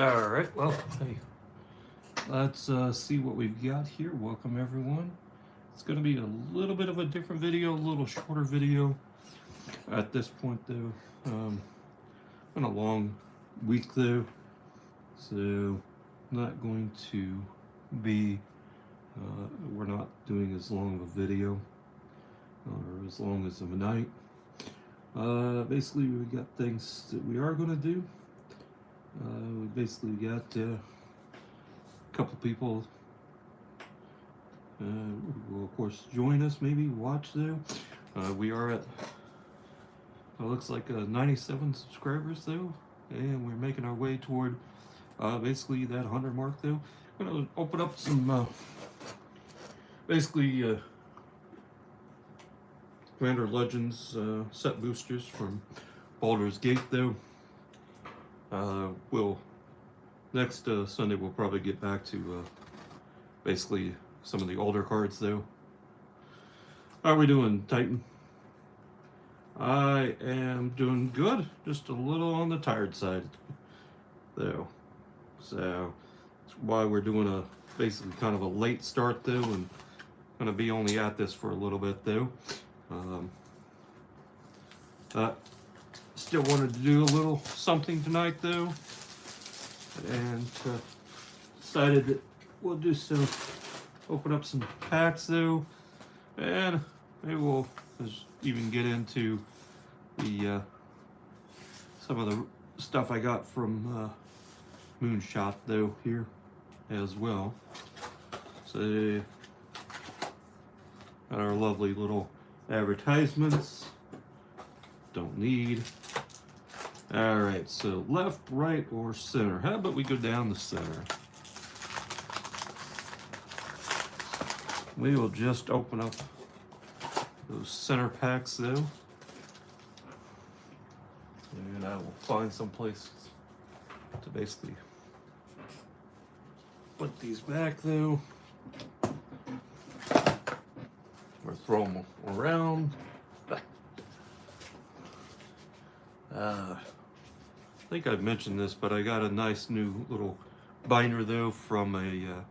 Alright, well, hey, let's see what we've got here. Welcome everyone. It's going to be a little bit of a different video, a little shorter video at this point though. Been a long week though, so not going to be, we're not doing as long of a video, or as long as of a night. Basically we got things that we are going to do. We basically got a couple people who will of course join us, maybe watch though. We are at, it looks like 97 subscribers though, and we're making our way toward basically that 100 mark though. I'm going to open up some basically Commander Legends set boosters from Baldur's Gate though. We'll next Sunday we'll probably get back to basically some of the older cards though. How are we doing, Titan? I am doing good, just a little on the tired side though. So that's why we're doing a basically kind of a late start though, and gonna be only at this for a little bit though. Still wanted to do a little something tonight though, and decided that we'll do some, open up some packs though, and maybe we'll just even get into the some of the stuff I got from Moonshot though here as well. So got our lovely little advertisements. Don't need. Alright, so left, right, or center. How about we go down the center? We will just open up those center packs though. And I will find some place to basically put these back though. Or throw them around. I think I've mentioned this, but I got a nice new little binder though from a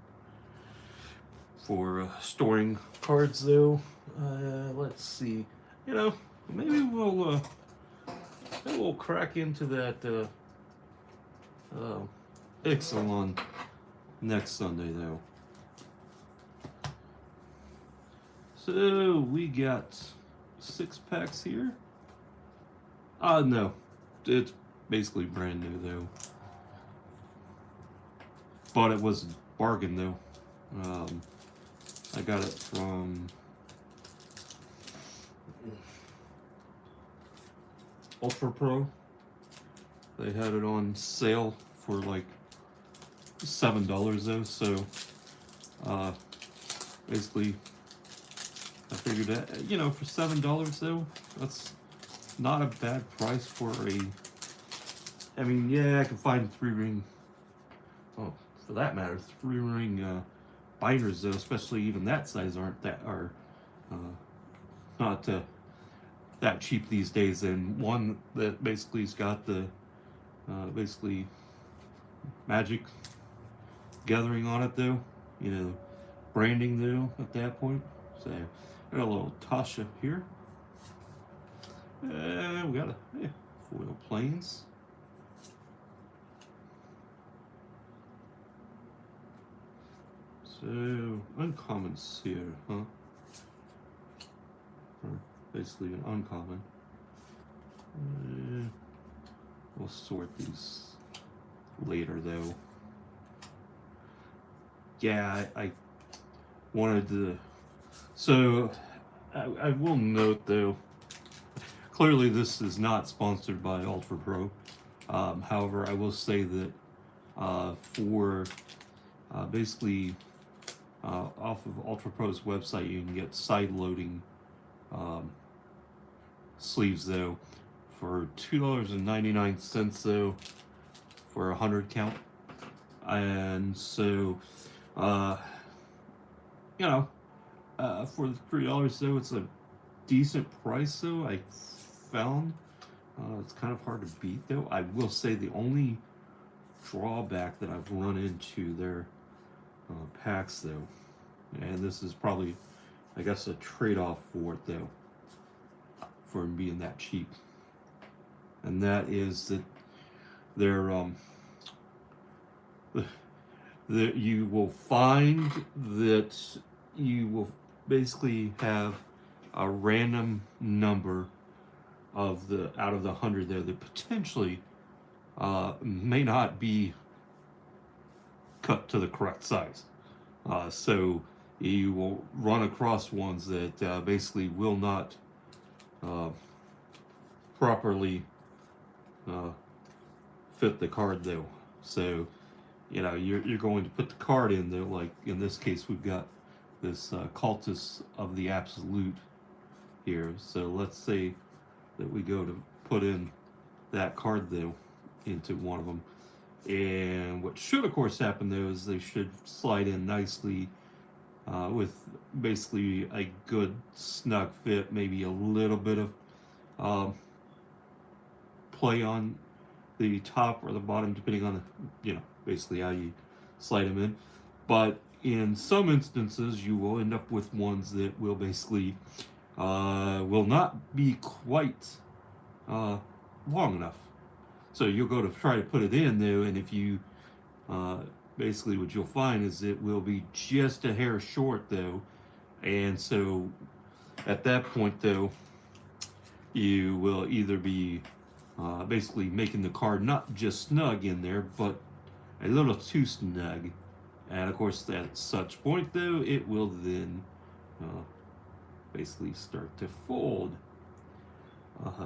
for storing cards though. Let's see, you know, maybe we'll crack into that Ixalan next Sunday though. So we got 6 packs here. No, it's basically brand new though, but it was a bargain though. I got it from Ultra Pro. They had it on sale for like $7 though, so basically I figured that, you know, for $7 though, that's not a bad price for a, I mean, yeah, I can find 3-ring, oh, for that matter, 3-ring binders though, especially even that size aren't that, are not that cheap these days. And one that basically's got the basically Magic Gathering on it though, you know, branding though at that point. So got a little Tasha here. We got a foil planes. So uncommons here, huh? Or basically an uncommon. We'll sort these later though. Yeah, I wanted to. So I will note though. Clearly, this is not sponsored by Ultra Pro. However, I will say that for basically off of Ultra Pro's website, you can get side-loading sleeves though for $2.99 though for 100 count, and so you know, for the $3 though, it's a decent price though. I found it's kind of hard to beat though. I will say the only drawback that I've run into their packs, though, and this is probably, I guess, a trade-off for it, though, for them being that cheap, and that is that they're that you will find that you will basically have a random number of the out of the 100 there that potentially may not be cut to the correct size. So you will run across ones that basically will not properly fit the card, though. So you're going to put the card in there, like in this case we've got this Cultist of the Absolute here. So let's say that we go to put in that card, though, into one of them, and what should of course happen, though, is they should slide in nicely with basically a good snug fit, maybe a little bit of play on the top or the bottom, depending on the, basically how you slide them in. But in some instances, you will end up with ones that will basically will not be quite long enough. So you'll go to try to put it in, though, and if you basically what you'll find is it will be just a hair short, though, and so at that point, though, you will either be basically making the card not just snug in there, but a little too snug, and of course at such point, though, it will then basically start to fold.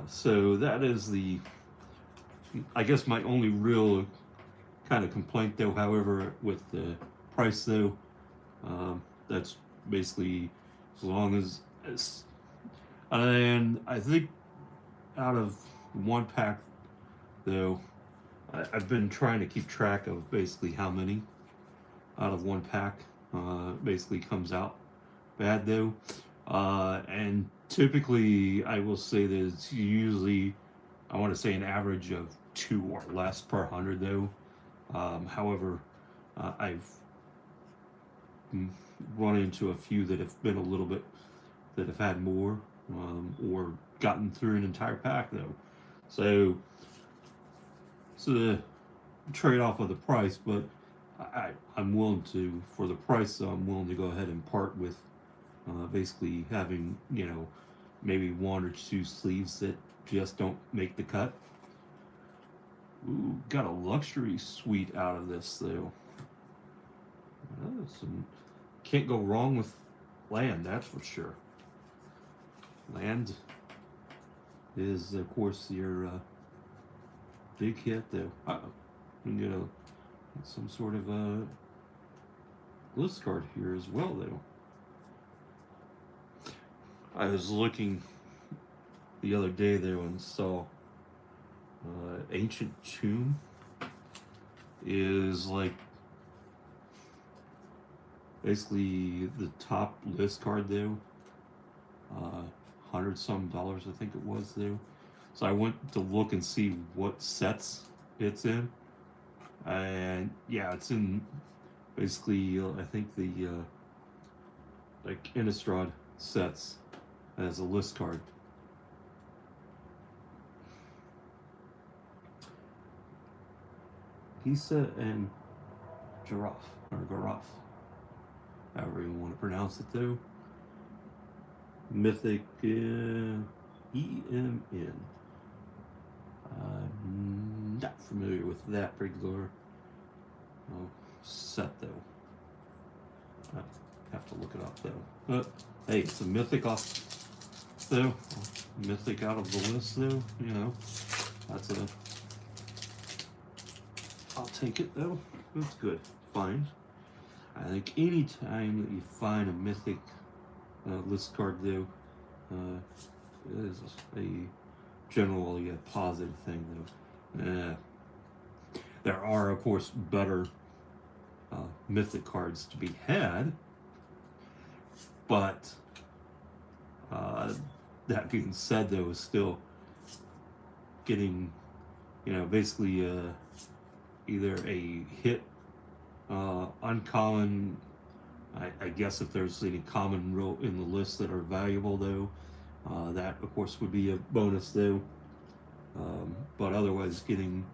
So that is the, I guess, my only real kind of complaint, though. However, with the price, though, that's basically as long as and I think out of one pack, though, I've been trying to keep track of basically how many out of one pack basically comes out bad, though, and typically I will say that it's usually, I want to say, an average of 2 or less per 100, though. However, I've run into a few that have been a little bit, that have had more, or gotten through an entire pack, though. So it's a trade-off of the price, but I'm willing to, for the price, I'm willing to go ahead and part with basically having, maybe 1 or 2 sleeves that just don't make the cut. Ooh, got a luxury suite out of this, though. Can't go wrong with land, that's for sure. Land is, of course, your big hit, though. We can get some sort of a list card here as well, though. I was looking the other day, though, and saw Ancient Tomb is like basically the top list card, though. $100-some, I think it was, though. So I went to look and see what sets it's in, and yeah, it's in basically I think the like Innistrad sets as a list card. Pisa and Giraffe, or Giraffe, however you want to pronounce it, though. Mythic EMN. I'm not familiar with that particular set, though. I have to look it up, though. But hey, it's a mythic off, though. Mythic out of the list, though. That's a. I'll take it, though. That's good. Fine. I think any time that you find a mythic list card, though, is a generally a positive thing, though. There are, of course, better mythic cards to be had, but that being said, though, is still getting, basically either a hit, uncommon. I guess if there's any common in the list that are valuable though, that of course would be a bonus though. But otherwise, getting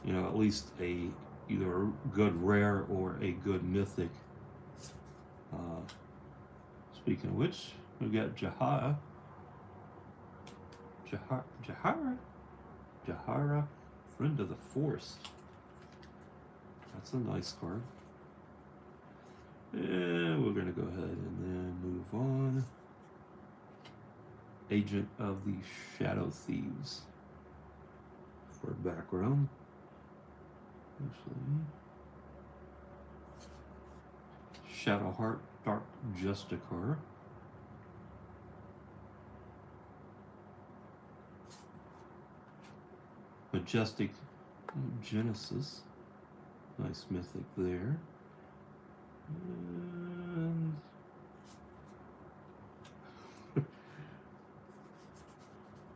at least either a good rare or a good mythic. Speaking of which, we got Jahara, Friend of the Forest. That's a nice card. And we're gonna go ahead and then move on. Agent of the Shadow Thieves for background. Actually, Shadowheart Dark Justicar. Majestic Genesis. Nice mythic there. And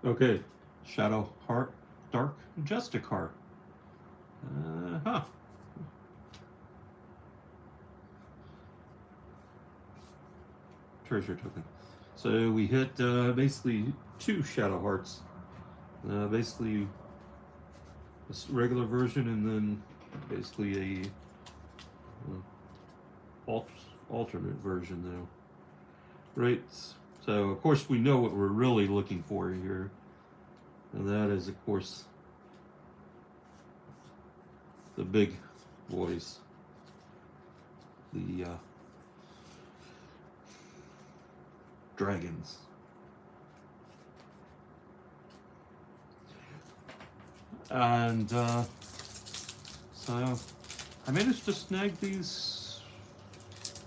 okay, Shadowheart Dark Justicar. Treasure token. So we hit basically 2 Shadowhearts. Basically a regular version and then basically a alternate version though. Right, so of course we know what we're really looking for here, and that is of course the big boys, the dragons. And so I managed to snag these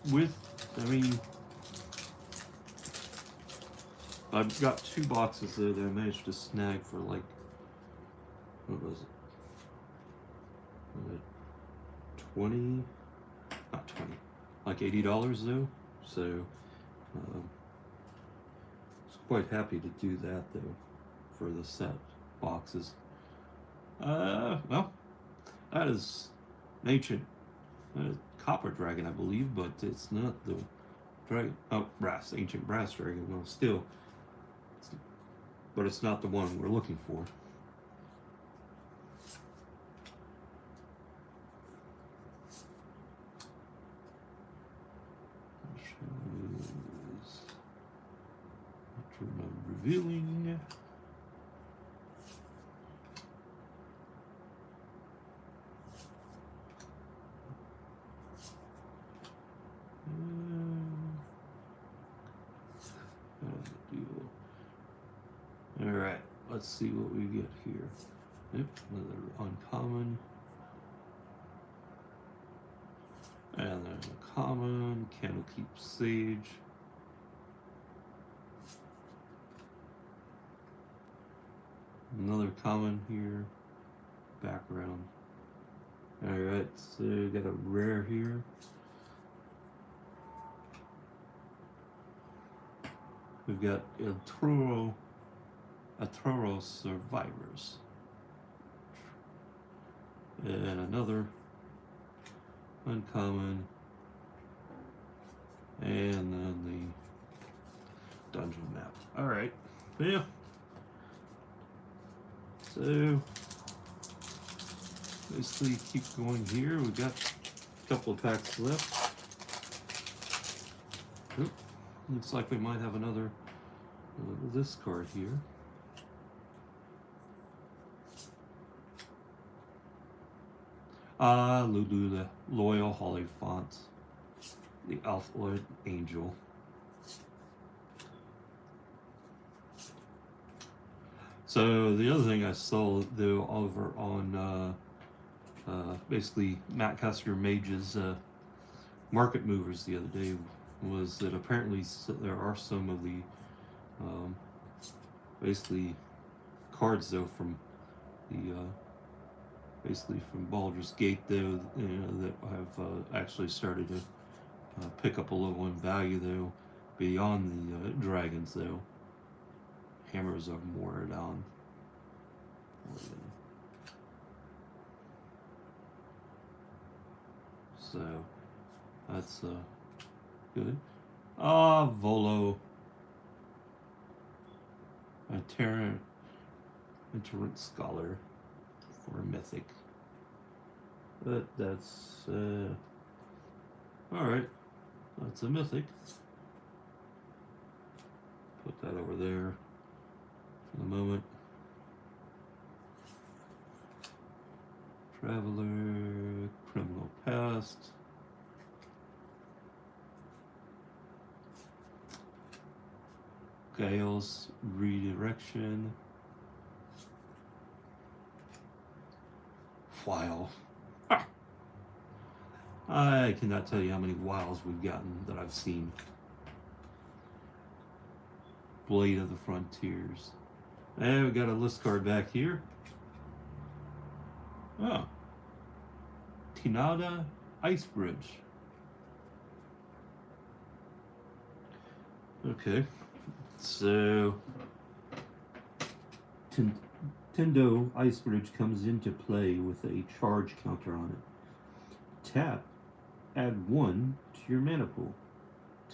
with, I mean, I've got 2 boxes there that I managed to snag for like, what was it? 20, not 20, like $80 though. So I was quite happy to do that though for the set boxes. Well, that is an ancient copper dragon, I believe, but it's not the dragon. Oh, ancient brass dragon. Well, still, but it's not the one we're looking for. Revealing. Alright, let's see what we get here. Yep, another uncommon. And then a common, Candlekeep Sage. Another common here, background. Alright, so we got a rare here. We've got Atoro Survivors. And another uncommon. And then the dungeon map. Alright, yeah. So, basically keep going here. We've got a couple of packs left. Oop, looks like we might have another, this card here. Lulu, the Loyal Holy Font, the Alpha Angel. So the other thing I saw though over on basically Matt Custer Mage's Market Movers the other day was that apparently there are some of the basically cards though from the basically from Baldur's Gate though, that have actually started to pick up a little in value though beyond the dragons though. Hammers of Moradon. So that's good. Volo. A Terran Scholar for a mythic. But that's alright. That's a mythic. Put that over there for the moment. Traveler, Criminal Past. Gale's Redirection. Wow. Ah. I cannot tell you how many wiles we've gotten that I've seen. Blade of the Frontiers. And we got a list card back here. Oh. Tinada Ice Bridge. Okay. So Tendo Ice Bridge comes into play with a charge counter on it. Tap, add 1 to your mana pool.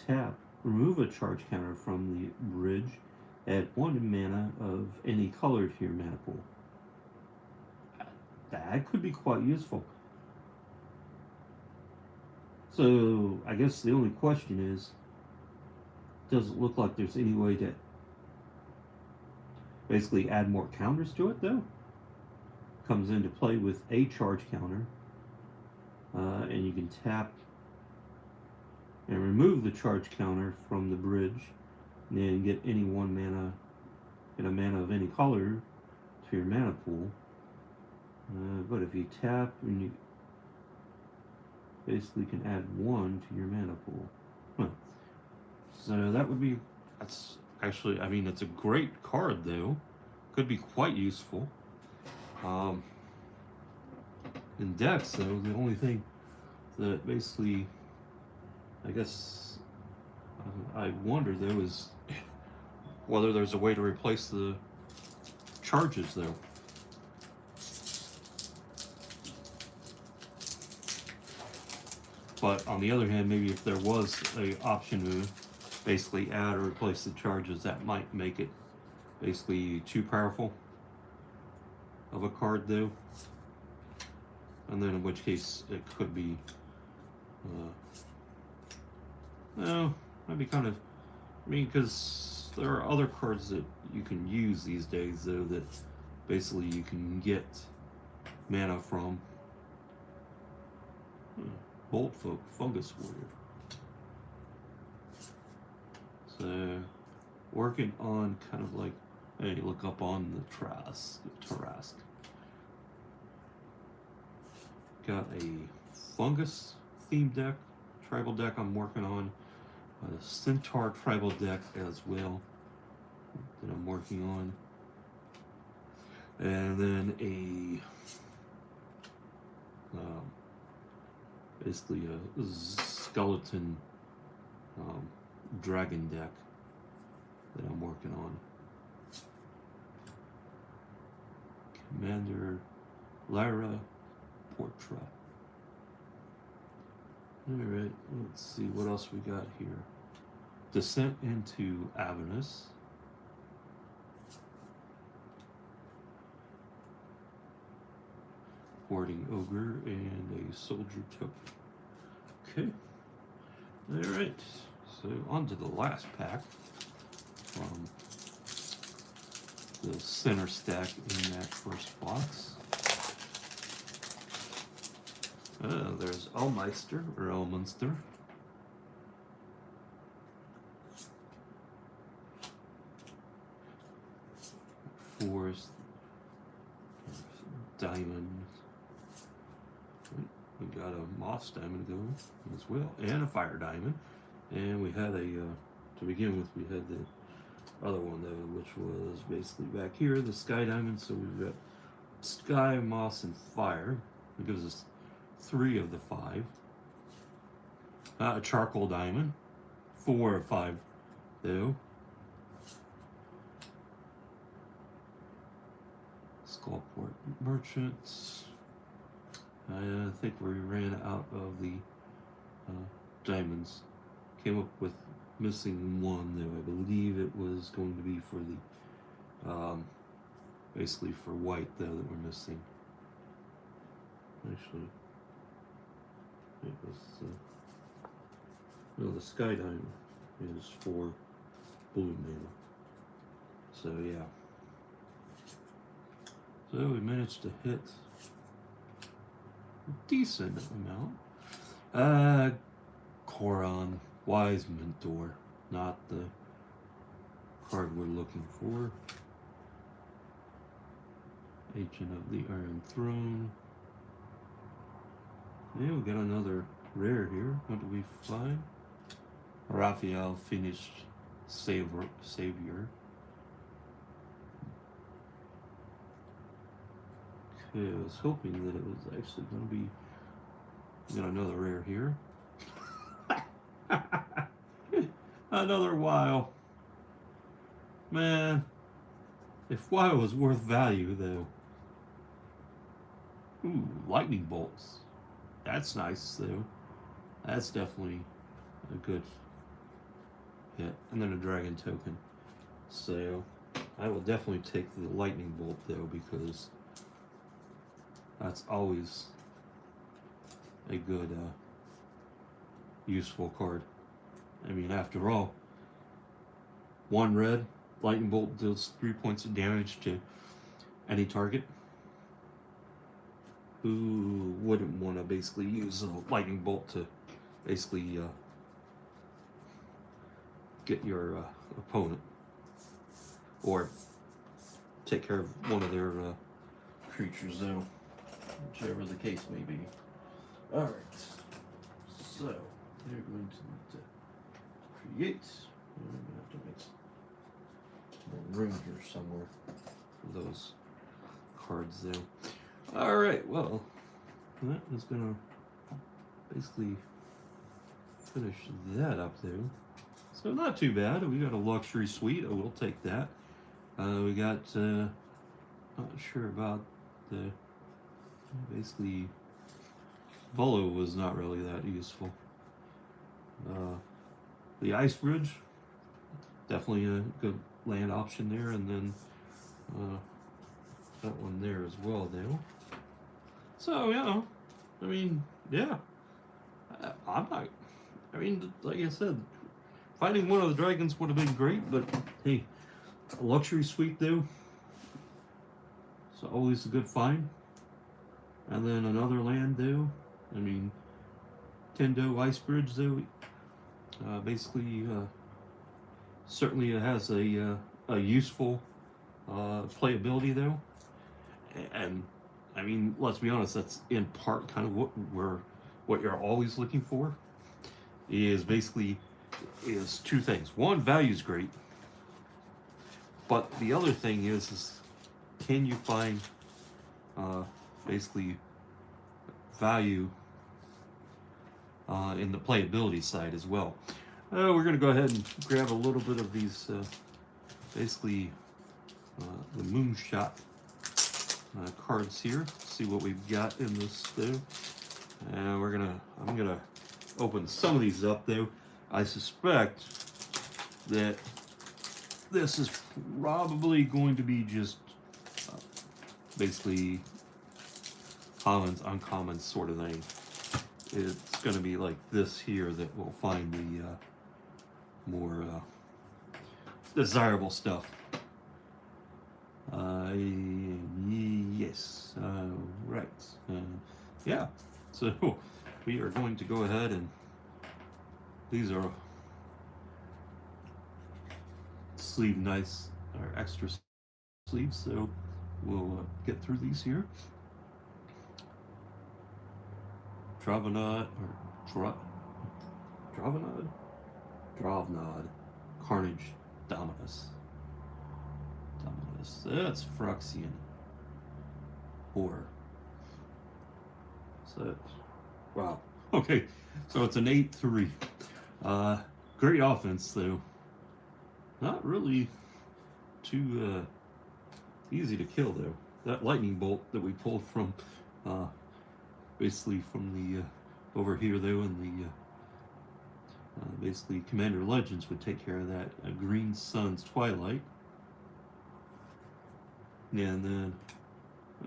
Tap, remove a charge counter from the bridge, add 1 mana of any color to your mana pool. That could be quite useful. So I guess the only question is, does it look like there's any way to basically add more counters to it though? Comes into play with a charge counter, and you can tap and remove the charge counter from the bridge, and then get any 1 mana, get a mana of any color to your mana pool. But if you tap, and you basically can add 1 to your mana pool. Huh. So that would be, that's actually, I mean, it's a great card though. Could be quite useful. In decks though, the only thing that basically, I guess, I wonder though is whether there's a way to replace the charges though. But on the other hand, maybe if there was an option to basically add or replace the charges, that might make it basically too powerful of a card though. And then in which case it could be, no, that'd be kind of, I mean, because there are other cards that you can use these days though that basically you can get mana from. Bolt Fungus Warrior. So, working on kind of like, hey, look up on the Tarask. Got a fungus themed deck, tribal deck I'm working on. A Centaur tribal deck as well that I'm working on. And then a basically a skeleton dragon deck that I'm working on. Commander Lyra Portra. Alright, let's see what else we got here. Descent into Avernus. Hoarding Ogre and a Soldier Took. Okay. Alright, so on to the last pack from the center stack in that first box. There's Elmeister, or Elmunster. Forest. Diamond. We got a Moss Diamond going as well, and a Fire Diamond. And we had a, to begin with, we had the other one though, which was basically back here, the Sky Diamond. So we've got Sky, Moss, and Fire. It gives us 3 of the 5. A Charcoal Diamond, 4 of 5 though. Skullport Merchants. I think we ran out of the diamonds. Came up with missing one, though. I believe it was going to be for the basically for white, though, that we're missing. Actually, it was no, the sky diamond is for blue mana. So yeah. So we managed to hit a decent amount. Koron, Wise Mentor, not the card we're looking for. Agent of the Iron Throne. Yeah, we got another rare here. What do we find? Raphael finished Savior. Okay, I was hoping that it was actually going to be. We got another rare here. Another WoW. Man, if WoW was worth value, though. Ooh, lightning bolts. That's nice, though. That's definitely a good hit. And then a dragon token. So, I will definitely take the lightning bolt, though, because that's always a good, useful card. I mean, after all, 1 red, lightning bolt deals 3 points of damage to any target. Who wouldn't want to basically use a lightning bolt to basically get your opponent, or take care of one of their creatures, though, whichever the case may be. Alright, so they're going to create. I'm going to have to make some room here somewhere for those cards there. Alright, well, that is going to basically finish that up there. So not too bad. We got a luxury suite. I will take that. We got, not sure about the, basically, Volo was not really that useful. The Ice Bridge, definitely a good land option there, and then that one there as well, though. So, you know, I mean, yeah, I'm not, I mean, like I said, finding one of the dragons would have been great, but hey, a luxury suite, though, it's always a good find. And then another land, though, I mean, Tendo Ice Bridge, though, basically, certainly it has a useful playability, though. And, I mean, let's be honest, that's in part kind of what you're always looking for, is basically, is 2 things. One, value's great, but the other thing is can you find, basically, value in the playability side as well. We're going to go ahead and grab a little bit of these, basically, the Moonshot cards here. See what we've got in this, though. And I'm going to open some of these up, though. I suspect that this is probably going to be just basically commons, uncommon sort of thing. It's going to be like this here that we'll find the more desirable stuff. Yes, right. Yeah, so we are going to go ahead and these are sleeve nice, or extra sleeves, so we'll get through these here. Dravnod, Carnage, Dominus. That's Phyrexian Horror. So, wow. Okay, so it's an 8/3. Great offense, though. Not really too easy to kill, though. That lightning bolt that we pulled from basically from the over here though in the basically Commander Legends would take care of that. Green Sun's Twilight. And then,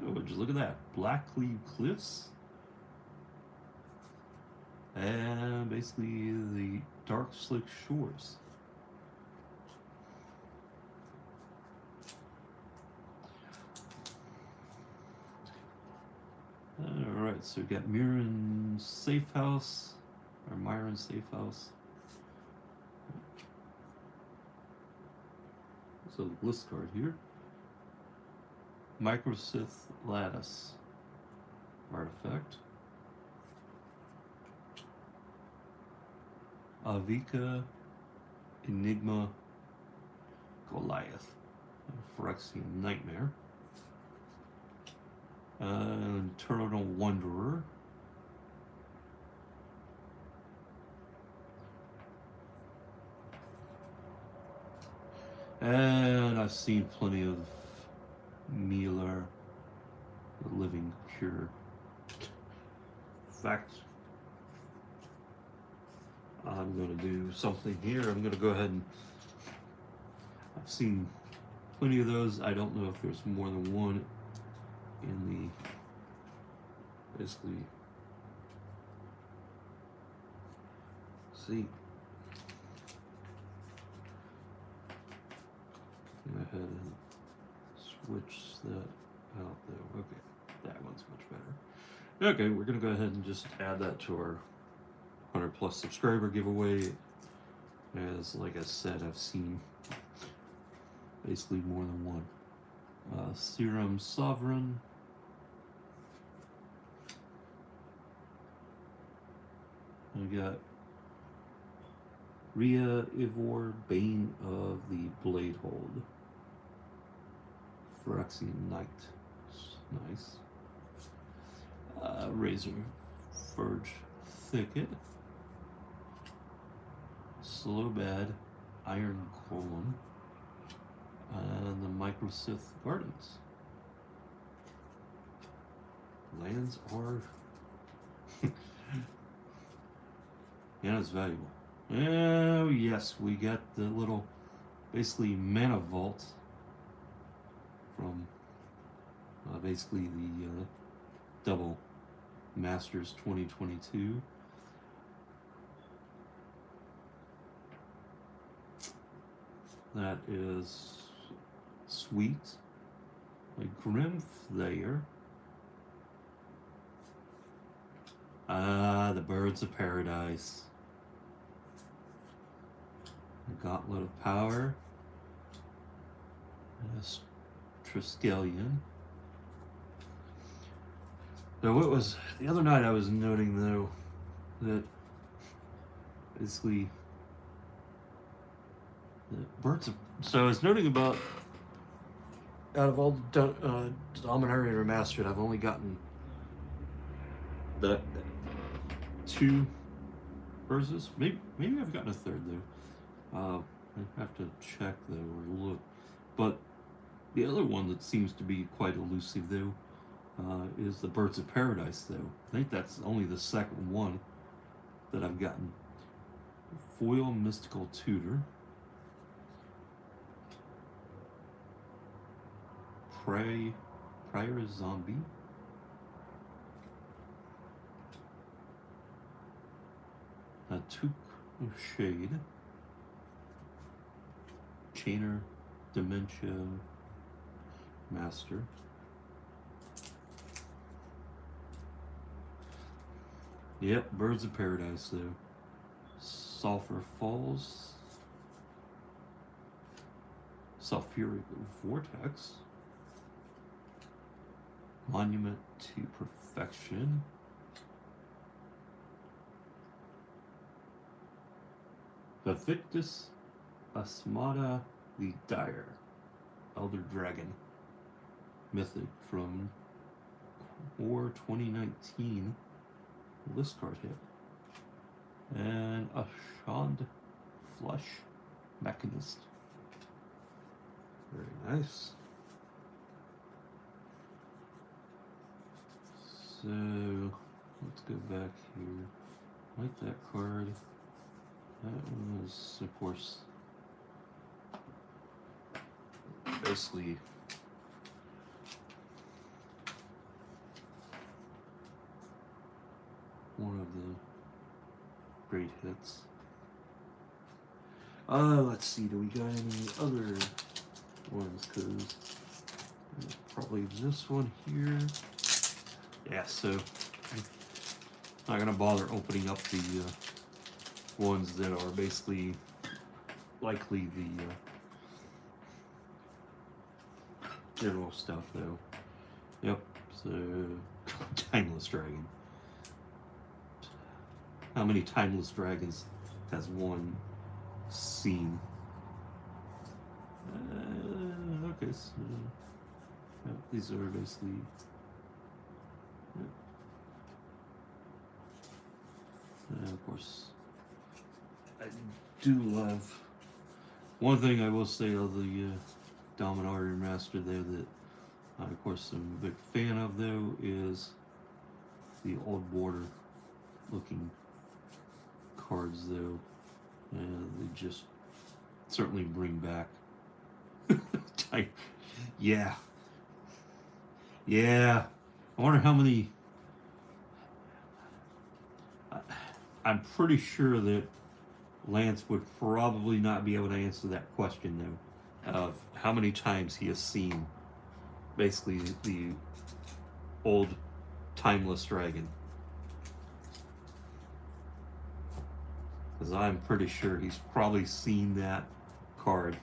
oh, just look at that. Blackleaf Cliffs. And basically the Dark Slick Shores. Alright, so we got Myron Safe House, or Myron Safe House. So the list card here. Microsith Lattice artifact. Avika Enigma Goliath. Phyrexian Nightmare. Eternal Wanderer. And I've seen plenty of Mealer, the Living Cure. In fact, I'm going to do something here. I'm going to go ahead and... I've seen plenty of those. I don't know if there's more than one in the... Basically... See. Go ahead and switch that out there. Okay, that one's much better. Okay, we're going to go ahead and just add that to our 100+ subscriber giveaway. As like I said, I've seen basically more than one. Serum Sovereign. We got Rhea Ivor, Bane of the Bladehold. Phyrexian Knight. Nice. Razor Verge Thicket. Slowbad Iron Golem. And the Microsith Gardens. Lands are... yeah, it's valuable. Oh, yes, we got the little, basically, Mana Vault from basically the Double Masters 2022. That is sweet. A Grim Flayer. The Birds of Paradise. The Gauntlet of Power. Triskelion. So what was the other night I was noting though that basically the Birds of, so I was noting about out of all the Dominaria Remastered, I've only gotten the 2 verses. Maybe I've gotten a third though. I have to check though or look. But the other one that seems to be quite elusive though is the Birds of Paradise though. I think that's only the second one that I've gotten. Foil Mystical Tutor. Prior Zombie. Took Shade. Chainer Dementia Master. Yep, Birds of Paradise though. Sulphur Falls. Sulfuric Vortex. Monument to Perfection. Vivictus Asmata the Dire. Elder Dragon. Mythic from War 2019. List card hit. And a Shond Flush Mechanist. Very nice. So let's go back here. Like that card. That one was, of course, basically one of the great hits. Let's see, do we got any other ones? Because probably this one here. Yeah, so I'm not gonna bother opening up the ones that are basically likely the general stuff, though. Yep, so Timeless Dragon. How many Timeless Dragons has one seen? Okay, so yep, these are basically. Yep. And of course, I do love. One thing I will say of the Dominator Remaster there that I, of course, am a big fan of, though, is the old border looking cards, though. They just certainly bring back. Yeah. Yeah. I wonder how many. I'm pretty sure that Lance would probably not be able to answer that question, though, of how many times he has seen basically the old Timeless Dragon. Because I'm pretty sure he's probably seen that card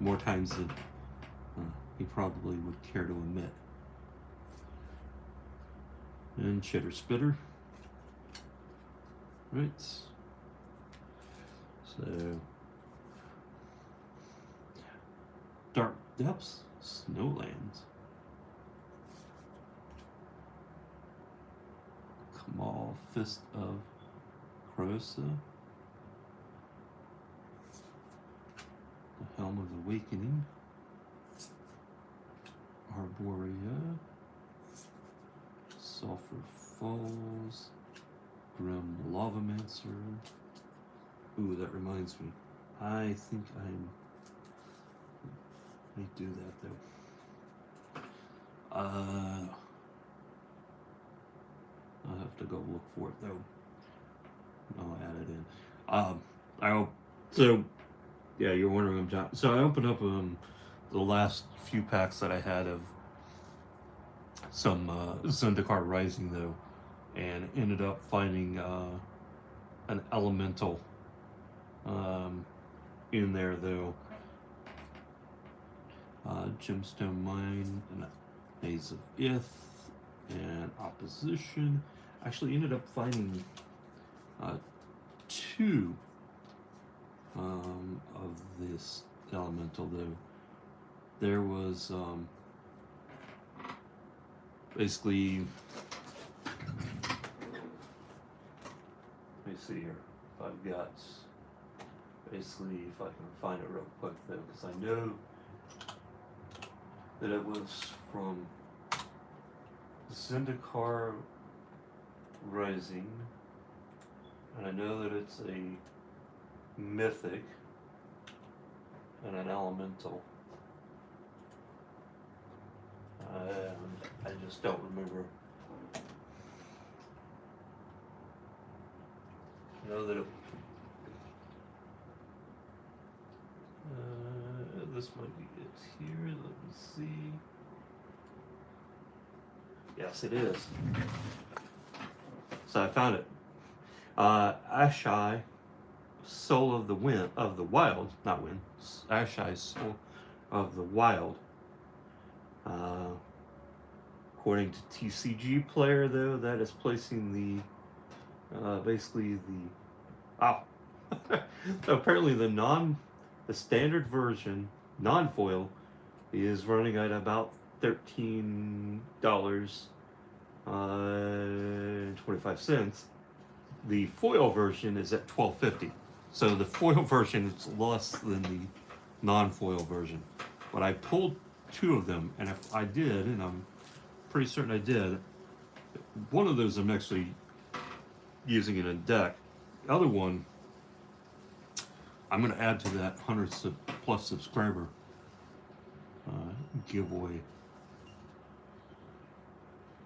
more times than he probably would care to admit. And Chitter Spitter. Right. So, Dark Depths, Snowlands. Kamal, Fist of Crosa. The Helm of Awakening. Arborea. Sulphur Falls. Grim Lavamancer. Ooh, that reminds me. I think I do that, though. I'll have to go look for it, though. I'll add it in. So, yeah, you're wondering, John. So I opened up the last few packs that I had of some Zendikar Rising, though, and ended up finding an elemental in there, though. Gemstone Mine, and Maze of Ith, and Opposition. Actually ended up finding two of this elemental, though. There was basically, let me see here if I've got, basically, if I can find it real quick, though, because I know that it was from Zendikar Rising, and I know that it's a mythic and an elemental. I just don't remember. I know that it, this might be it here. Let me see. Yes, it is. So I found it. Ashai, Soul of the Wind, of the Wild, not Wind. Ashai, Soul of the Wild. According to TCG Player, though, that is placing the basically the apparently the standard version non-foil is running at about $13.25. The foil version is at $12.50. So the foil version is less than the non-foil version. But I pulled two of them, and if I did, and I'm pretty certain I did, one of those I'm actually using it in deck. The other one, I'm going to add to that 100 plus subscriber giveaway.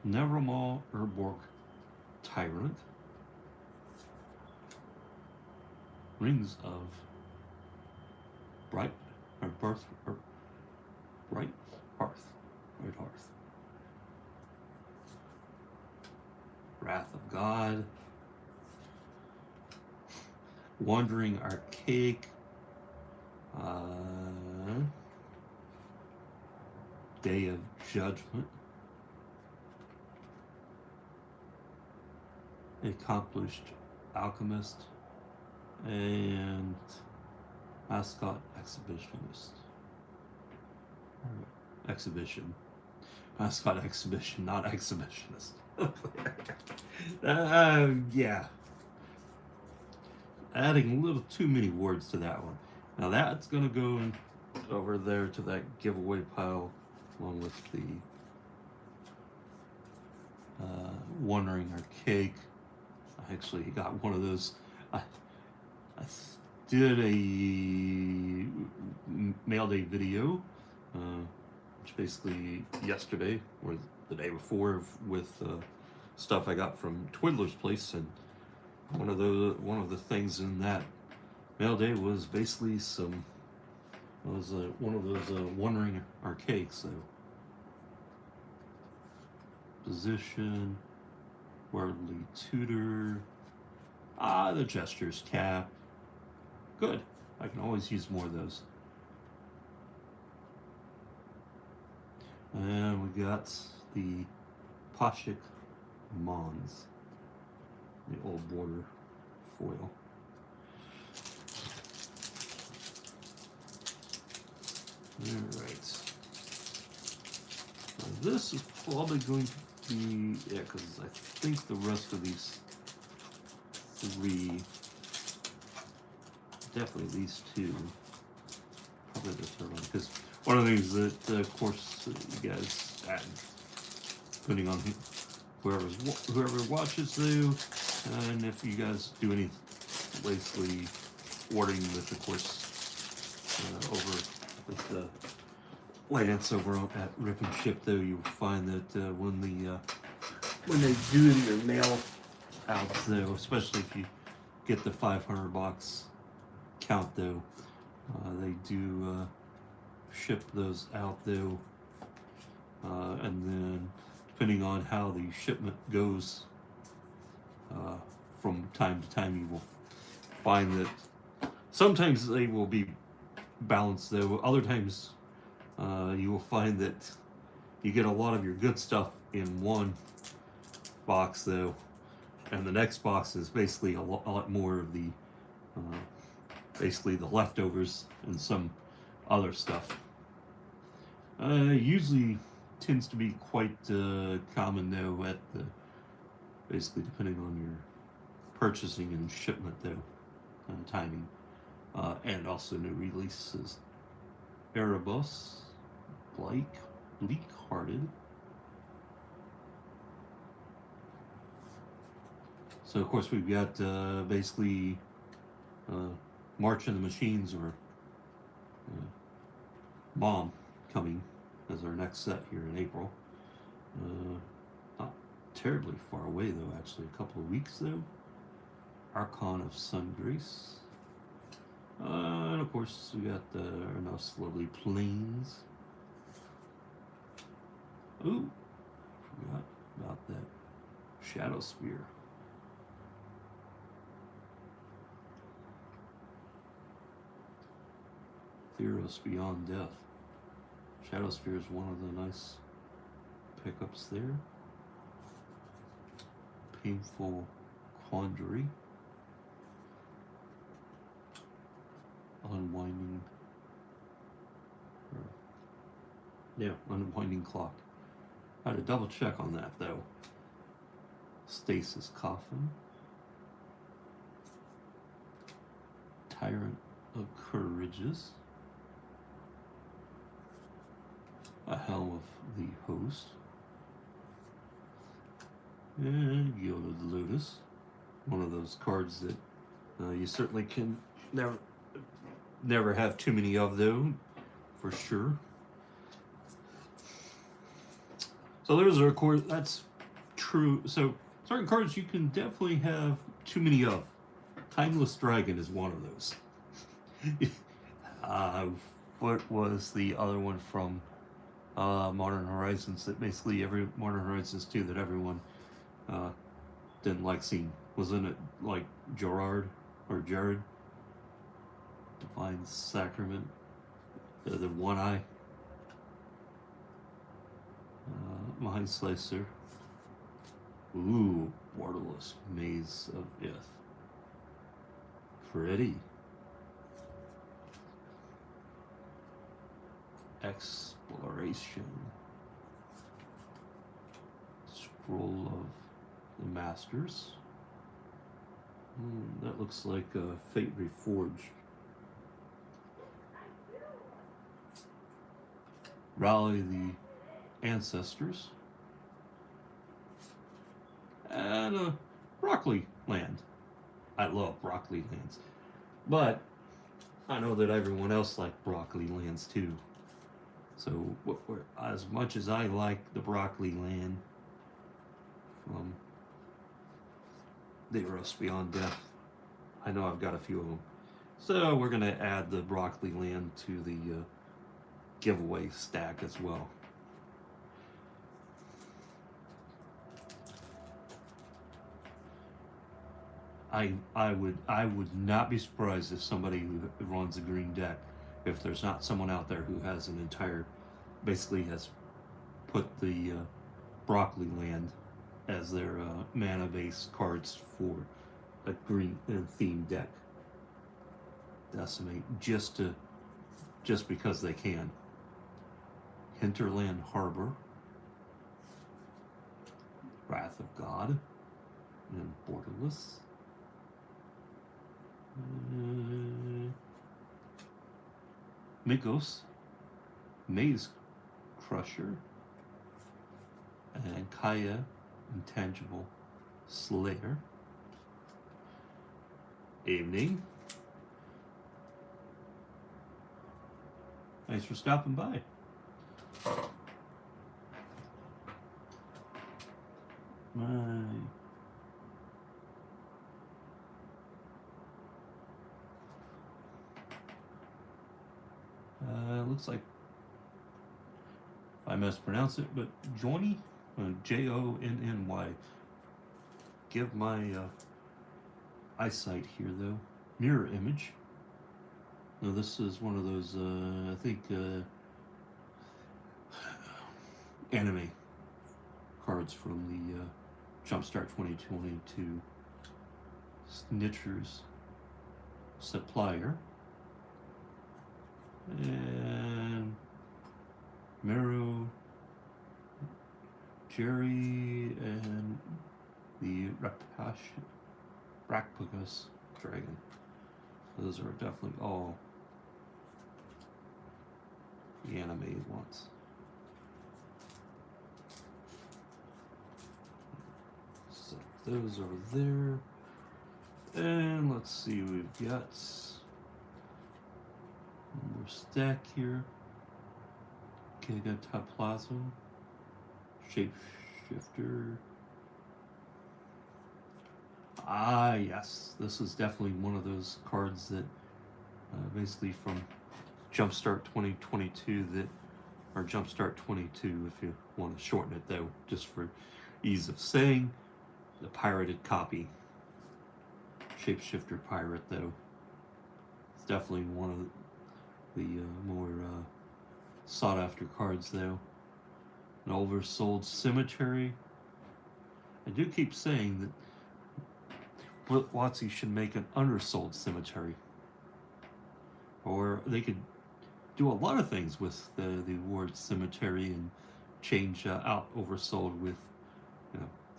Nevermore Urborg Tyrant. Rings of Bright Hearth. Wrath of God. Wandering Archaic. Day of Judgment. Accomplished Alchemist. And Mascot Exhibitionist. Exhibition. Mascot Exhibition, not Exhibitionist. Yeah. Adding a little too many words to that one. Now that's going to go over there to that giveaway pile along with the Wandering Archaic. I actually got one of those. I did a mail day video, which basically yesterday or the day before with stuff I got from Twiddler's Place, and one of the things in that mail day was basically one of those Wandering Archaics. So position, Worldly Tutor, the Gestures Cap. Good. I can always use more of those. And we got the Poshik Mons, the old border foil. Alright. This is probably going to be, because I think the rest of these three, definitely these two, probably the third one, because one of the things that, of course, you guys, depending on whoever watches though, and if you guys do any basically ordering with, of course, over with the Lance over at Rip and Ship though, you'll find that when they do your mail outs though, especially if you get the 500 box count though, they do ship those out though, and then depending on how the shipment goes, from time to time you will find that sometimes they will be balanced though, other times you will find that you get a lot of your good stuff in one box though, and the next box is basically a lot more of the basically the leftovers and some other stuff. Usually tends to be quite common though at the basically depending on your purchasing and shipment though, and timing, and also new releases. Erebus, Bleak-Hearted. So of course we've got basically March of the Machines or Mom coming as our next set here in April. Not terribly far away though, actually a couple of weeks though. Archon of Sungrace. And of course we got our nice lovely Plains. Ooh, forgot about that Shadow Spear. Theros Beyond Death. Shadow Spear is one of the nice pickups there. Painful Quandary. Unwinding Clock. I had to double check on that though. Stasis Coffin. Tyrant of Courageous. A Helm of the Host. And Gilded Lotus. one of those cards that you certainly can never have too many of, though, for sure. So those are, of course, that's true. So certain cards you can definitely have too many of. Timeless Dragon is one of those. What was the other one from Modern Horizons that basically every Modern Horizons 2 that everyone didn't like seeing? Wasn't it like Gerard or Jared? Divine Sacrament? The One Eye? Mind Slicer. Ooh, Borderless Maze of Ith. Pretty. Exploration. Scroll of the Masters. That looks like Fate Reforged. Rally the Ancestors. And Broccoli Land. I love Broccoli Lands. But I know that everyone else liked Broccoli Lands too. So as much as I like the Broccoli Land from The Eros Beyond Death, I know I've got a few of them. So we're going to add the Broccoli Land to the giveaway stack as well. I would not be surprised if somebody who runs a green deck, if there's not someone out there who has an entire, basically has put the Broccoli Land as their mana base cards for a green themed deck. Decimate just because they can. Hinterland Harbor, Wrath of God, and Borderless. Mikos, Maze Crusher, and Kaya, Intangible Slayer. Evening. Thanks for stopping by. Looks like I mispronounced it, but Johnny, Jonny. Give my eyesight here though. Mirror Image. Now this is one of those, I think, anime cards from the Jumpstart 2022 Snitcher's Supplier. And Meru, Jerry, and the Rakpagus Dragon. Those are definitely all the animated ones. So those are there. And let's see, we've got one more stack here. Gigatoplasm, Shapeshifter. Ah, yes, this is definitely one of those cards that basically from Jumpstart 2022 that, or Jumpstart 22 if you want to shorten it though, just for ease of saying, the pirated copy. Shapeshifter Pirate though. It's definitely one of the more sought after cards though. An oversold Cemetery. I do keep saying that WotC should make an undersold Cemetery, or they could do a lot of things with the word cemetery and change out oversold with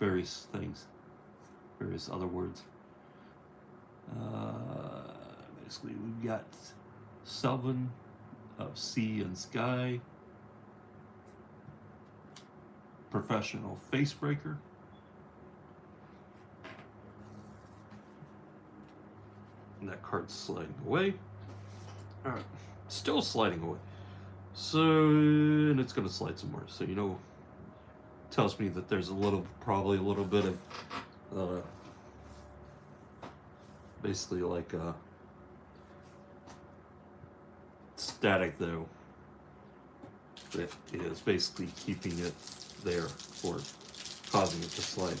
various things, various other words. Basically we've got Selvin of Sea and Sky, Professional Facebreaker, and that card's sliding away. Alright, still sliding away. So, and it's going to slide some more. So, you know, tells me that there's probably a little bit of, basically like static though, that is basically keeping it there or causing it to slide.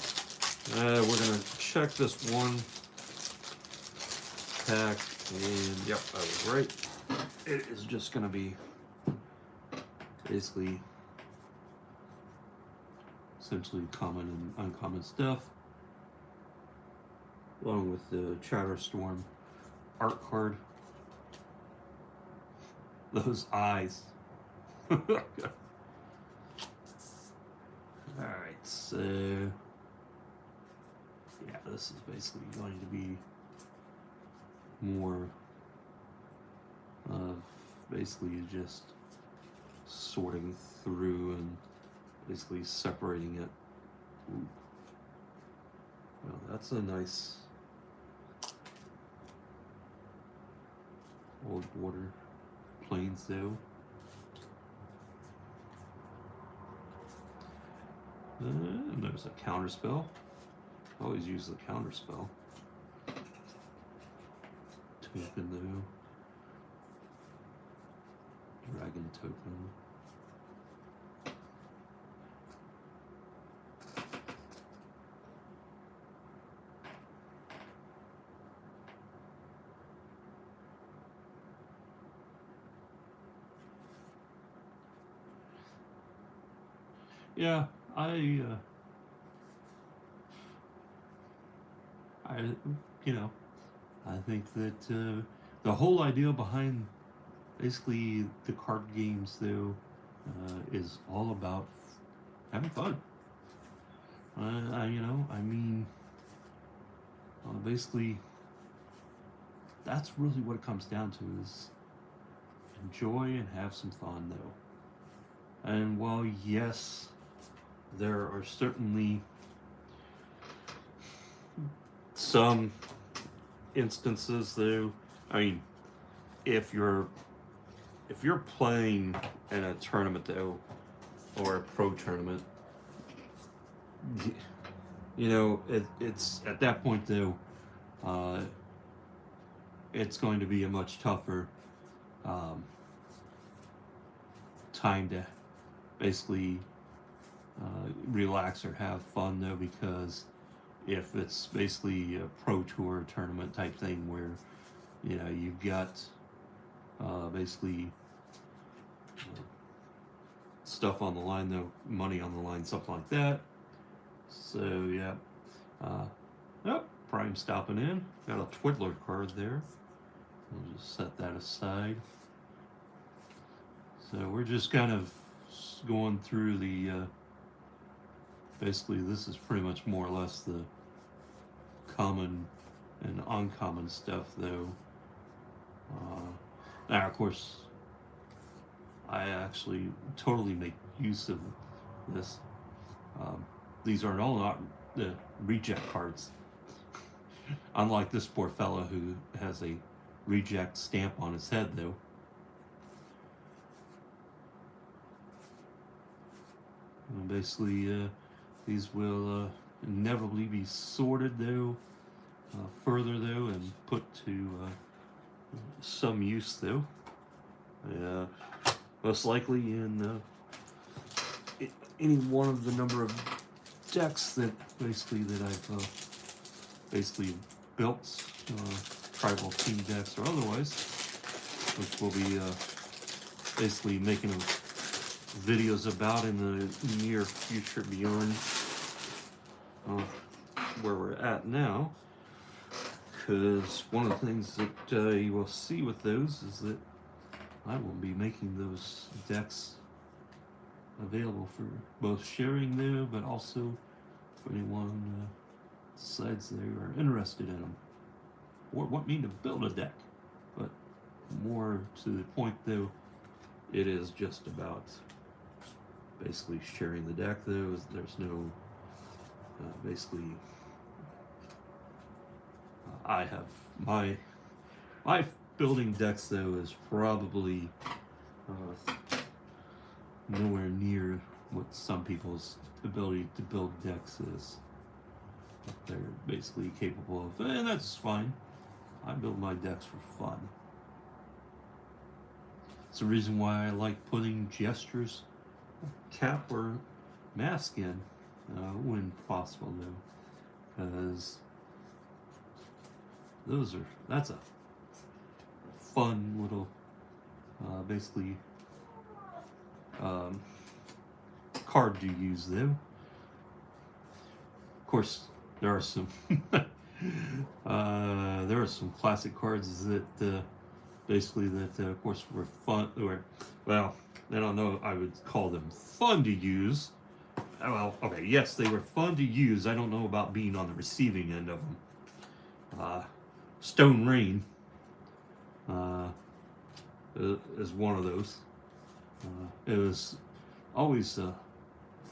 We're going to check this one pack, and yep, I was right. It is just going to be basically essentially common and uncommon stuff, along with the Chatterstorm art card. Those eyes. Alright, so yeah, this is basically going to be more of basically just sorting through and basically separating it. Ooh. Well, that's a nice old water plains though. And there's a counter spell. Always use the counter spell. Token though. Dragon token. Yeah, I think that the whole idea behind basically the card games though is all about having fun. Basically that's really what it comes down to, is enjoy and have some fun though. And while yes, there are certainly some instances though, I mean, if you're playing in a tournament though, or a pro tournament, you know, it's at that point though, it's going to be a much tougher time to basically relax or have fun though, because if it's basically a pro tour tournament type thing where, you know, you've got basically stuff on the line though, money on the line, something like that. So yeah, Prime stopping in, got a Twiddler card there. We'll just set that aside. So we're just kind of going through the basically this is pretty much more or less the common and uncommon stuff though. Now of course I actually totally make use of this. These are all not the reject cards. Unlike this poor fella who has a reject stamp on his head though. And basically these will inevitably be sorted though, further though, and put to some use though. Most likely in any one of the number of decks that I've basically built, tribal team decks or otherwise, which we'll be basically making videos about in the near future beyond where we're at now. Because one of the things that you will see with those is that I will be making those decks available for both sharing there, but also for anyone decides they are interested in them or want me to build a deck. But more to the point though, it is just about basically sharing the deck though. There's no basically I have my My building decks, though, is probably nowhere near what some people's ability to build decks is. They're basically capable of, and that's fine. I build my decks for fun. It's the reason why I like putting gestures, cap, or mask in when possible, though, because that's a fun little, basically, card to use, though. Of course, there are some there are some classic cards that basically that of course were fun, or well, I don't know, I would call them fun to use. Well, okay, yes, they were fun to use. I don't know about being on the receiving end of them. Stone Rain is one of those. It was always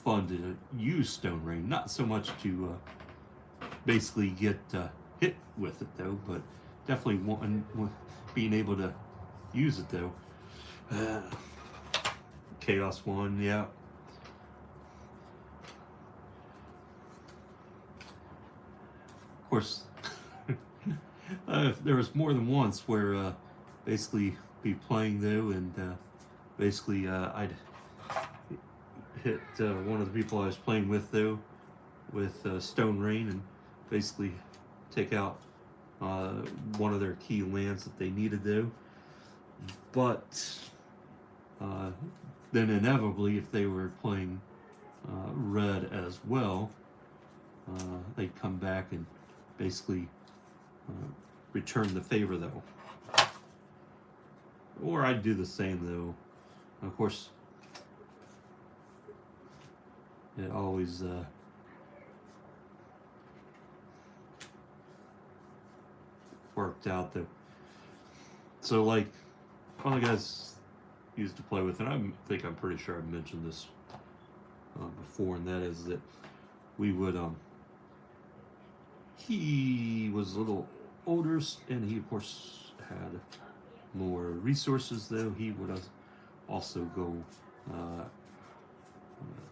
fun to use Stone Rain, not so much to basically get hit with it, though, but definitely being able to use it, though. Chaos One, yeah. Of course, there was more than once where basically be playing, though, and basically I'd hit one of the people I was playing with, though, with Stone Rain, and basically take out one of their key lands that they needed, though. But then inevitably, if they were playing red as well, they'd come back and basically return the favor, though. Or I'd do the same, though. Of course, it always worked out, though. So, like, one of the guys used to play with, and I'm pretty sure I've mentioned this before, and that is that we would he was a little older, and he of course had more resources, though. He would also go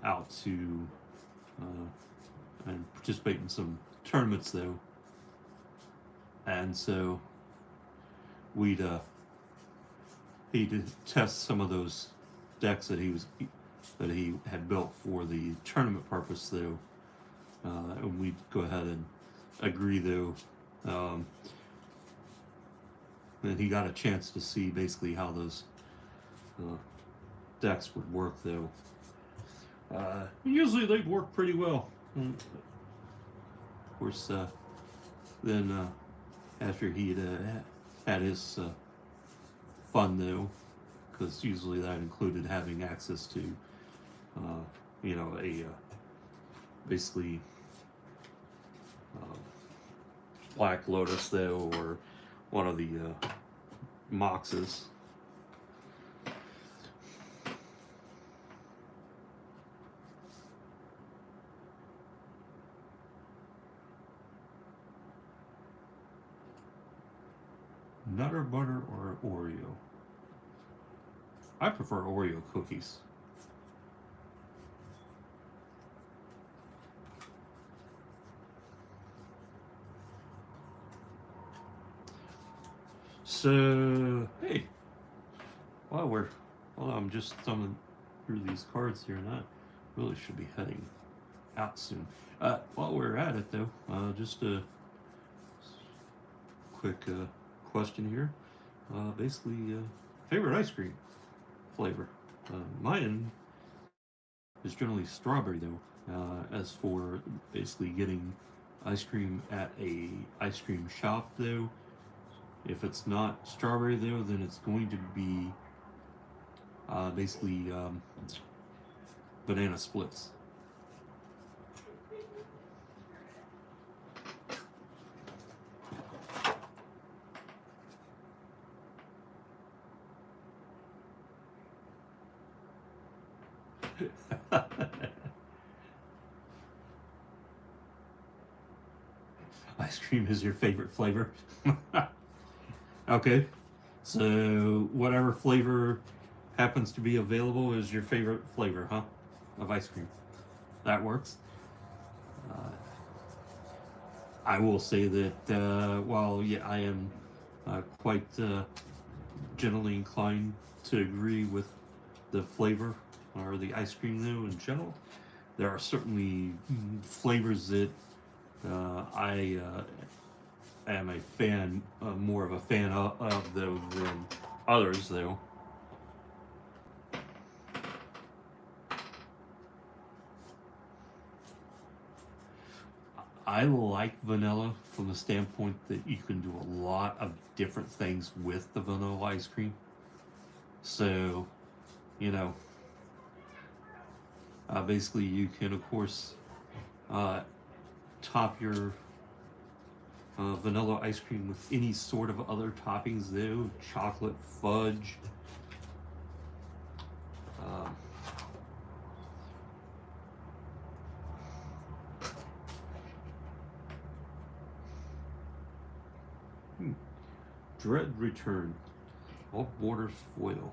out to and participate in some tournaments, though, and so we'd he'd test some of those decks that he had built for the tournament purpose, though, and we'd go ahead and agree, though, and he got a chance to see basically how those decks would work, though. Usually they'd work pretty well. Of course, then after he'd had his fun, though, because usually that included having access to, you know, a basically Black Lotus, though, or one of the Moxes. Nutter butter or Oreo? I prefer Oreo cookies. So, hey, while I'm just thumbing through these cards here, and I really should be heading out soon. While we're at it, though, just a quick question here. Basically, favorite ice cream flavor. Mine is generally strawberry, though. As for basically getting ice cream at a ice cream shop, though, if it's not strawberry, though, then it's going to be basically banana splits. Ice cream is your favorite flavor? Okay. So whatever flavor happens to be available is your favorite flavor, huh? Of ice cream. That works. Uh, I will say that while yeah, I am quite generally inclined to agree with the flavor or the ice cream though in general, there are certainly flavors that I am a fan, more of a fan of though than others though. I like vanilla from the standpoint that you can do a lot of different things with the vanilla ice cream. So, you know, basically you can of course uh, top your vanilla ice cream with any sort of other toppings though, chocolate, fudge. Um, Dread Return, all borders foil.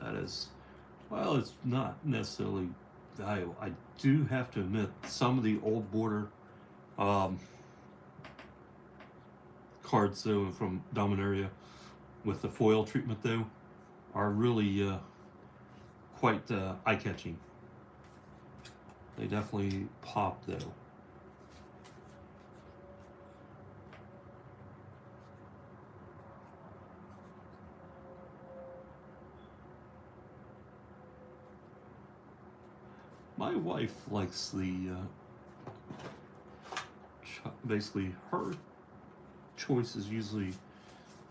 That is, well, it's not necessarily valuable. I do have to admit, some of the old border um, cards though from Dominaria with the foil treatment though are really quite eye-catching. They definitely pop though. My wife likes the basically her choice is usually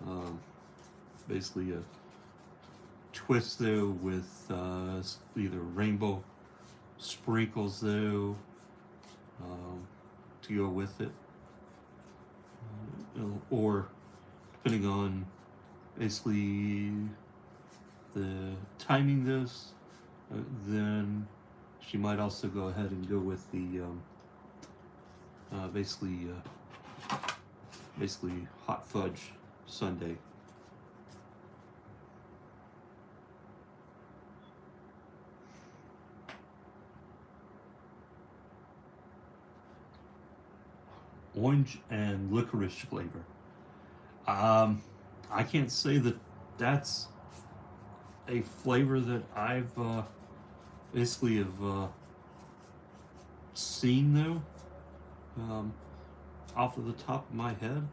um, basically a twist though with either rainbow sprinkles though to go with it, or depending on basically the timing this, then she might also go ahead and go with the basically hot fudge sundae. Orange and licorice flavor. I can't say that that's a flavor that I've basically have seen though, off of the top of my head,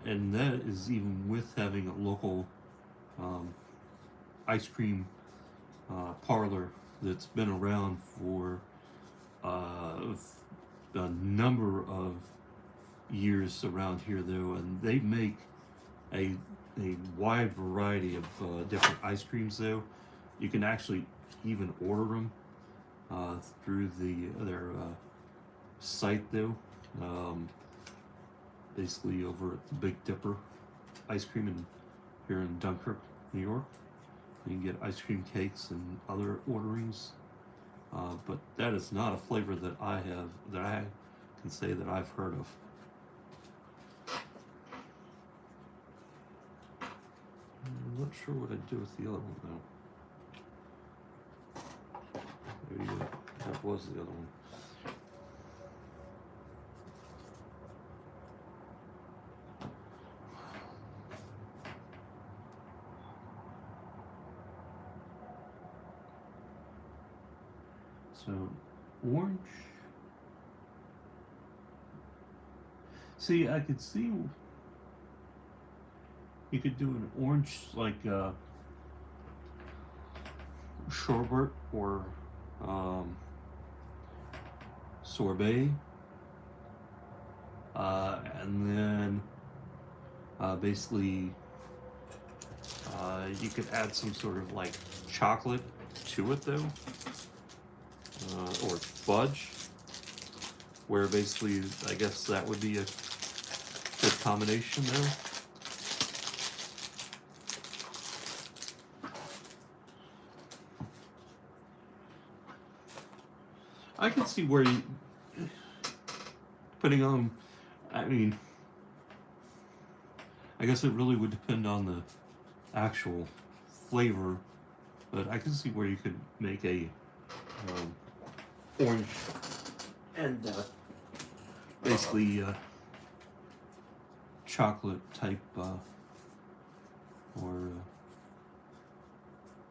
and that is even with having a local ice cream parlor that's been around for a number of years around here though, and they make a wide variety of different ice creams though. You can actually even order them through their site though, basically over at the Big Dipper ice cream here in Dunkirk, New York. You can get ice cream cakes and other orderings, but that is not a flavor that I can say that I've heard of. I'm not sure what I'd do with the other one though. Maybe that was the other one. So, orange. See, I could see you could do an orange like sherbet or sorbet, and then basically you could add some sort of like chocolate to it though, or fudge, where basically I guess that would be a good combination there. I can see where you, depending on, I mean, I guess it really would depend on the actual flavor, but I can see where you could make a orange and basically chocolate type or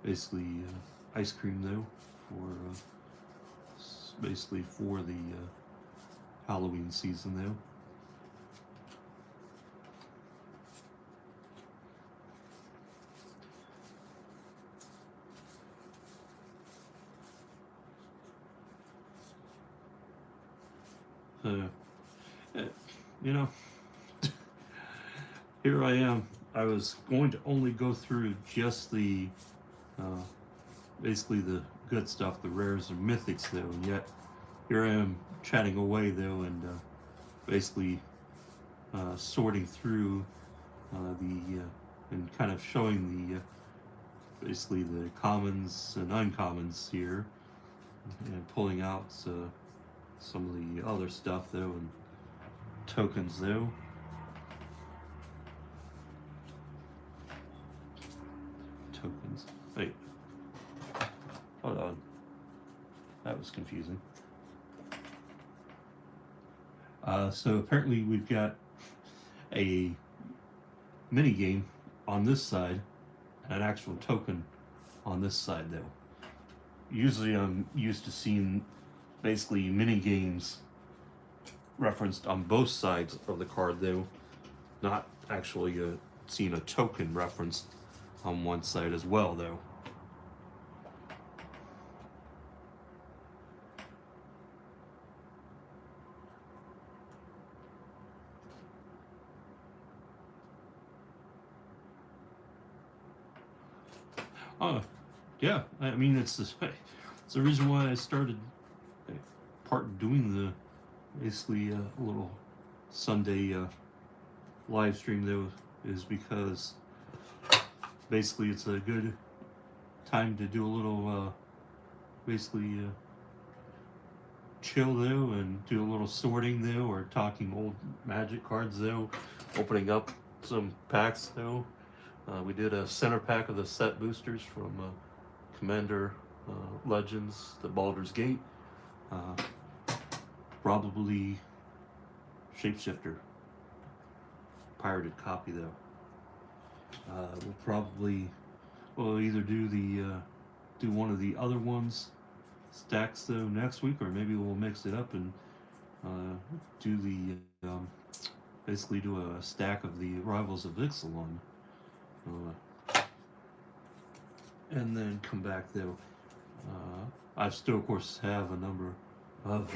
basically ice cream though for basically for the Halloween season though. You know, here I am. I was going to only go through just the, basically the good stuff, the rares and mythics though, and yet here I am chatting away though, and basically sorting through the, and kind of showing the, basically the commons and uncommons here, and pulling out some of the other stuff though, and tokens though. Tokens. Wait. Hold on. That was confusing. So apparently we've got a mini game on this side and an actual token on this side though. Usually I'm used to seeing basically mini games referenced on both sides of the card though, not actually seeing a token referenced on one side as well though. Yeah, I mean it's the reason why I started doing the basically a little Sunday live stream though, is because basically it's a good time to do a little basically chill though, and do a little sorting though, or talking old Magic cards though, opening up some packs though. We did a center pack of the set boosters from Commander Legends, the Baldur's Gate, probably Shapeshifter, pirated copy though. We'll either do one of the other ones stacks though next week, or maybe we'll mix it up and do the basically do a stack of the Rivals of Ixalan, and then come back though. I still of course have a number of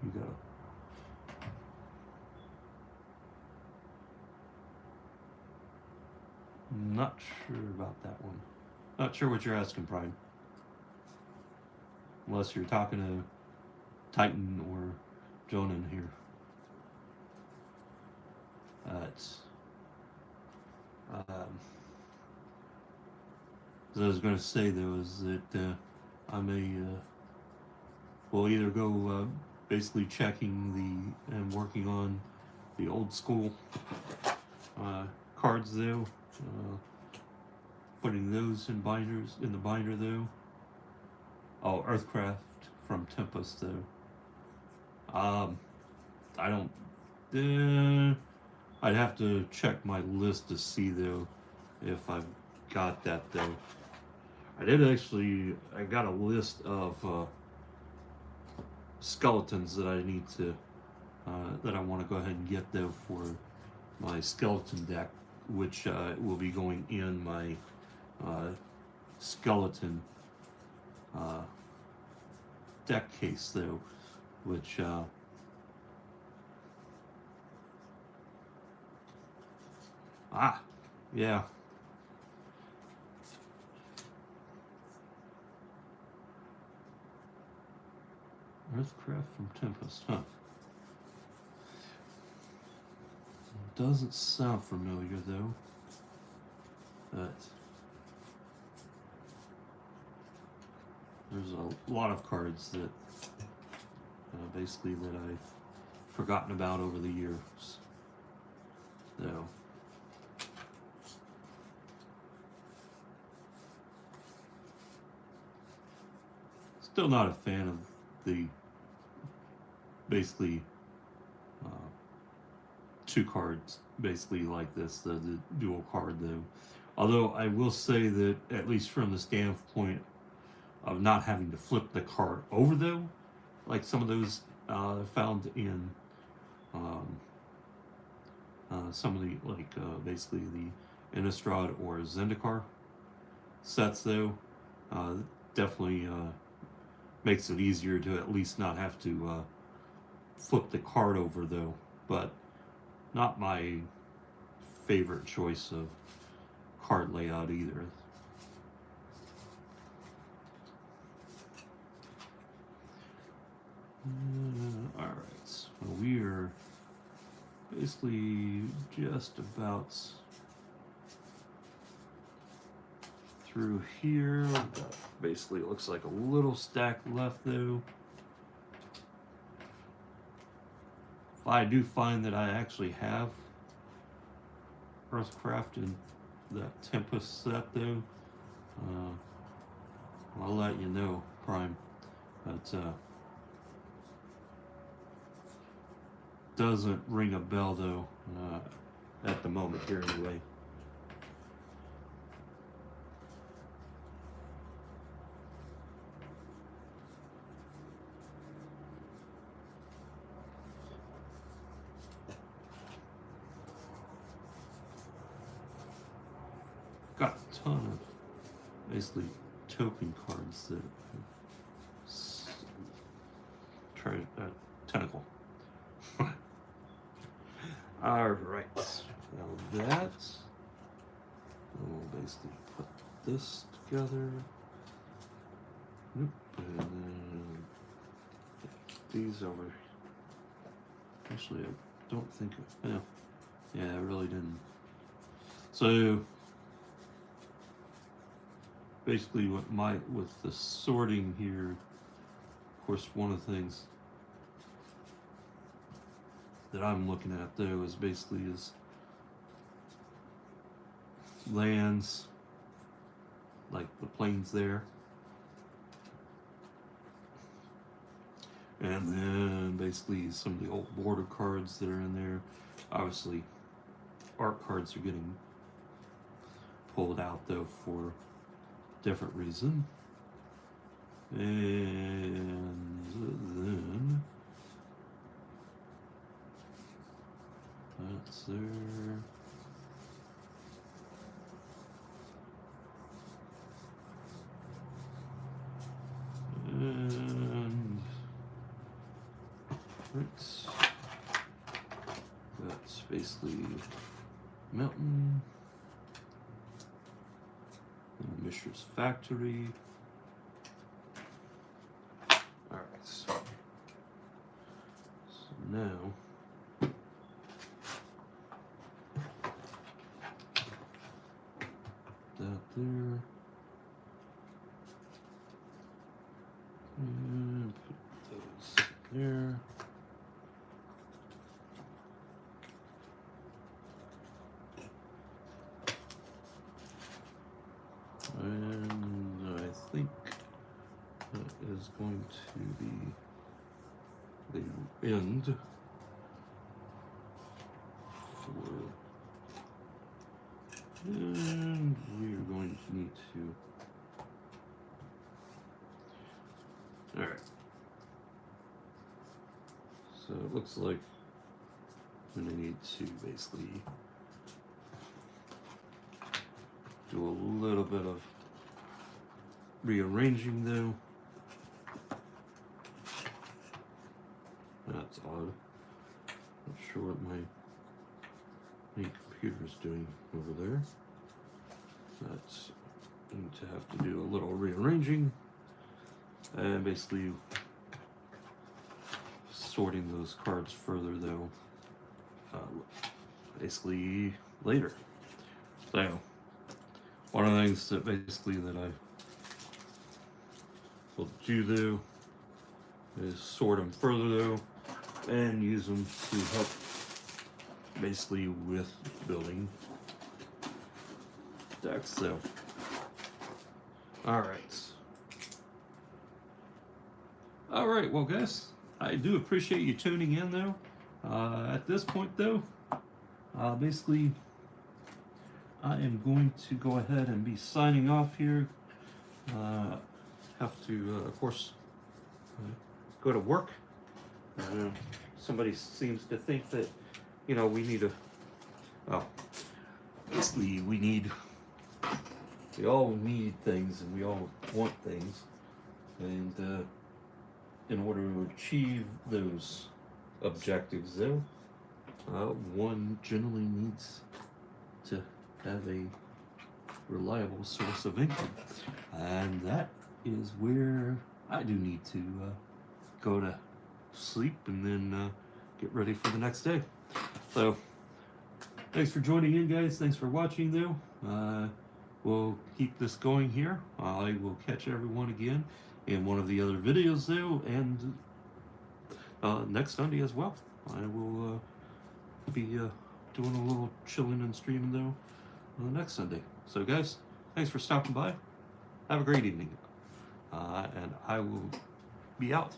you go. Not sure about that one. Not sure what you're asking, Prime. Unless you're talking to Titan or Jonan here. As I was going to say though, is that I may will either go basically checking and working on the old school cards though, putting those in the binder though. Oh, Earthcraft from Tempest though. I don't. I'd have to check my list to see though if I've got that though. I got a list of skeletons that I need to that I want to go ahead and get though for my skeleton deck, which will be going in my skeleton deck case though, which yeah. Earthcraft from Tempest, huh? doesn't sound familiar though. But there's a lot of cards that basically that I've forgotten about over the years. So still not a fan of the basically two cards basically like this, the dual card though. Although I will say that at least from the standpoint of not having to flip the card over though, like some of those found in some of the basically the Innistrad or Zendikar sets though, definitely makes it easier to at least not have to flip the card over though, but not my favorite choice of card layout either. Alright, so we are basically just about through here. Basically it looks like a little stack left though. If I do find that I actually have Earthcraft in that Tempest set though, I'll let you know, Prime. But doesn't ring a bell though, at the moment here anyway. Got a ton of basically token cards that tentacle. Alright, now that we'll basically put this together. And then these over. Actually, I don't think. Yeah, I really didn't. So basically, with the sorting here, of course, one of the things that I'm looking at though is basically lands, like the plains there, and then basically some of the old border cards that are in there. Obviously art cards are getting pulled out though for different reason. And then that's there. And that's basically Mountain and Mishra's Factory. Alright, so now that there, and put those there. And I think that is going to be the end for, and we are going to need to, all right, so it looks like I'm going to need to basically do a little bit of rearranging though. That's odd. Not sure what my computer's doing over there. That's going to have to do a little rearranging and basically sorting those cards further though. basically later. So one of the things that basically that I will do though is sort them further though and use them to help basically with building decks. So all right, well guys, I do appreciate you tuning in though. At this point though, basically I am going to go ahead and be signing off here. Have to of course go to work. Somebody seems to think that, you know, we need to, well, basically we all need things and we all want things, and in order to achieve those objectives though, one generally needs to have a reliable source of income, and that is where I do need to go to sleep and then get ready for the next day. So thanks for joining in, guys. Thanks for watching though. We'll keep this going here. I will catch everyone again in one of the other videos though, and next Sunday as well. I will be doing a little chilling and streaming though next Sunday. So guys, thanks for stopping by. Have a great evening. And I will be out.